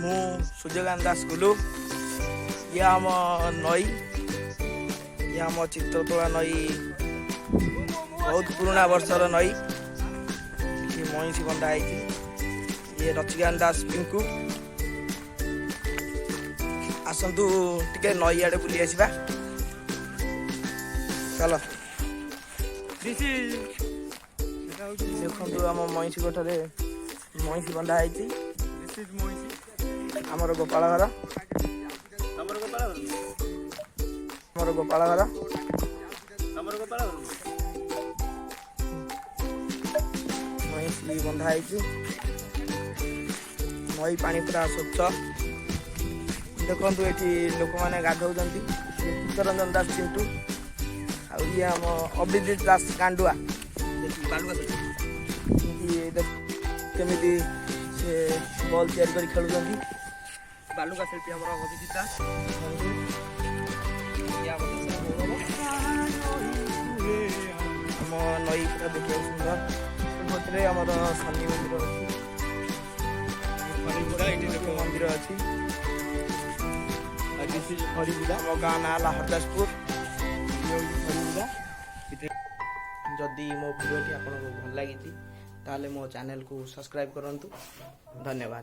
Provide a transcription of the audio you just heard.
ମୁଁ ସୂର୍ଯ୍ୟକାନ୍ତ ଦାସ ଗୁଲୁ। ଇଏ ଆମ ନଈ, ଇଏ ଆମ ଚିତ୍ରତୋଳା ନଈ, ବହୁତ ପୁରୁଣା ବର୍ଷର ନଈ। ଏଠି ମଇଁଷି ବନ୍ଧା ହେଇଛି। ଇଏ ରଚିକାନ୍ତ ଦାସ ପିଙ୍କୁ। ଆସନ୍ତୁ ଟିକେ ନଈ ଆଡ଼େ ବୁଲି ଆସିବା, ଚାଲ। ଦେଖନ୍ତୁ ଆମ ମଇଁଷି ଗୋଠରେ ମଇଁଷି ବନ୍ଧା ହେଇଛି। ଆମର ଗୋପାଳ ଘର, ଆମର ଗୋପାଳ ଘର। ମଇଁଷି ବନ୍ଧା ହେଇଛି। ନଈ ପାଣି ପୁରା ସ୍ୱଚ୍ଛ। ଦେଖନ୍ତୁ ଏଠି ଲୋକମାନେ ଗାଧଉଛନ୍ତି। ଚିତ୍ତରଞ୍ଜନ ଦାସ ଚିଣ୍ଟୁ, ଆଉ ଇଏ ଆମ ଅଭିଜିତ ଦାସ କାଣ୍ଡୁଆ। କେମିତି ସେ ବଲ୍ ତିଆରି କରି ଖେଳୁଛନ୍ତି। ବାଲୁକା ଶିଳ୍ପୀ ଆମର ଅଭିଜିତ ଦାସ। ଆମ ନଈ ପୁରା ଦେଖିବାକୁ ସୁନ୍ଦର। ସେପଟରେ ଆମର ଶନି ମନ୍ଦିର ଅଛି, ମନ୍ଦିର ଅଛି। ଆମ ଗାଁ ନାଁ ହେଲା ହରଦାସପୁର। ଯଦି ମୋ ଭିଡ଼ିଓଟି ଆପଣଙ୍କୁ ଭଲ ଲାଗିଛି ତାହେଲେ ମୋ ଚ୍ୟାନେଲକୁ ସବସ୍କ୍ରାଇବ୍ କରନ୍ତୁ। ଧନ୍ୟବାଦ।